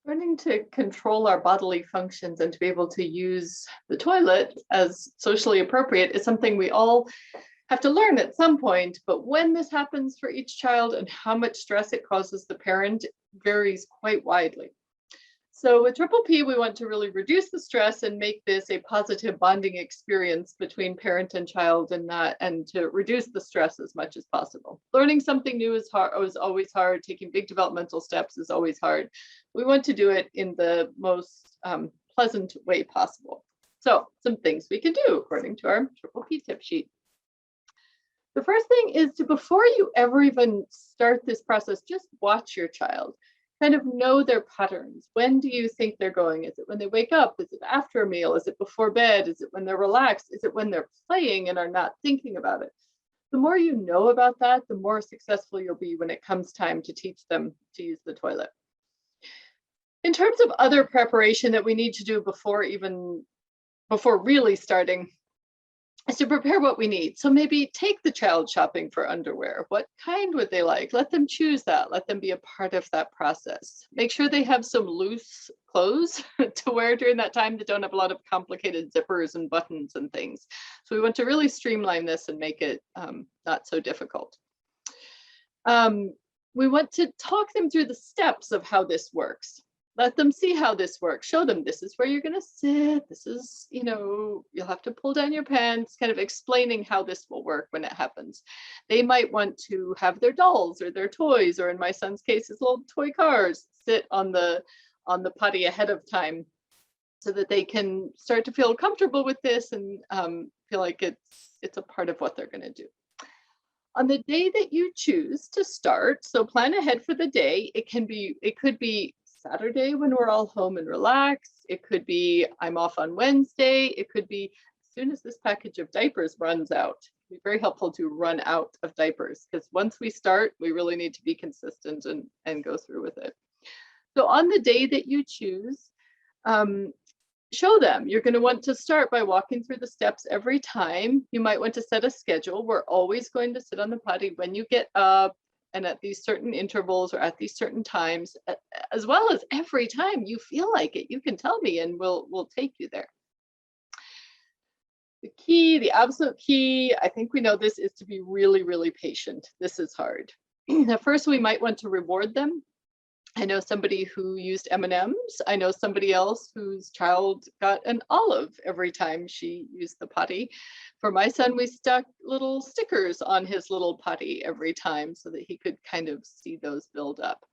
Learning to control our bodily functions and to be able to use the toilet as socially appropriate is something we all have to learn at some point. But when this happens for each child and how much stress it causes the parent varies quite widely. So with Triple P, we want to really reduce the stress and make this a positive bonding experience between parent and child, and to reduce the stress as much as possible. Learning something new is always hard. Taking big developmental steps is always hard. We want to do it in the most pleasant way possible. So some things we can do according to our Triple P tip sheet. The first thing is to, before you ever even start this process, just watch your child. Kind of know their patterns. When do you think they're going? Is it when they wake up? Is it after a meal? Is it before bed? Is it when they're relaxed? Is it when they're playing and are not thinking about it? The more you know about that, the more successful you'll be when it comes time to teach them to use the toilet. In terms of other preparation that we need to do before really starting, is to prepare what we need. So maybe take the child shopping for underwear. What kind would they like? Let them choose that. Let them be a part of that process. Make sure they have some loose clothes to wear during that time that don't have a lot of complicated zippers and buttons and things. So we want to really streamline this and make it not so difficult. We want to talk them through the steps of how this works. Let them see how this works. Show them this is where you're going to sit. This is, you'll have to pull down your pants, kind of explaining how this will work when it happens. They might want to have their dolls or their toys, or in my son's case, his little toy cars, sit on the potty ahead of time so that they can start to feel comfortable with this and feel like it's a part of what they're going to do. On the day that you choose to start, so plan ahead for the day. It could be Saturday when we're all home and relaxed. It could be I'm off on Wednesday. It could be as soon as this package of diapers runs out. It'd be very helpful to run out of diapers, because once we start, we really need to be consistent and go through with it. So on the day that you choose, show them. You're going to want to start by walking through the steps every time. You might want to set a schedule. We're always going to sit on the potty when you get up, and at these certain intervals or at these certain times, as well as every time you feel like it, you can tell me and we'll take you there. The absolute key, I think we know this, is to be really, really patient. This is hard. At first, we might want to reward them. I know somebody who used M&Ms. I know somebody else whose child got an olive every time she used the potty. For my son, we stuck little stickers on his little potty every time so that he could kind of see those build up.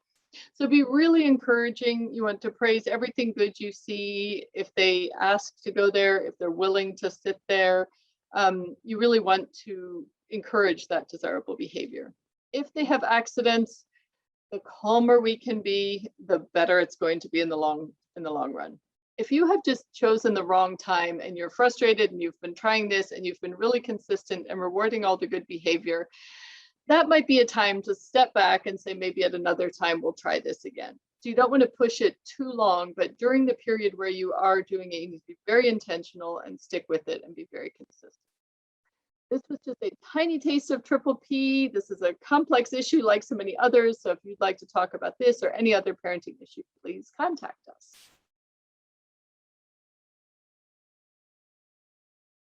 So be really encouraging. You want to praise everything good you see. If they ask to go there, if they're willing to sit there, you really want to encourage that desirable behavior. If they have accidents, the calmer we can be, the better it's going to be in the long run. If you have just chosen the wrong time and you're frustrated and you've been trying this and you've been really consistent and rewarding all the good behavior, that might be a time to step back and say, maybe at another time we'll try this again. So you don't want to push it too long, but during the period where you are doing it, you need to be very intentional and stick with it and be very consistent. This was just a tiny taste of Triple P. This is a complex issue like so many others. So if you'd like to talk about this or any other parenting issue, please contact us.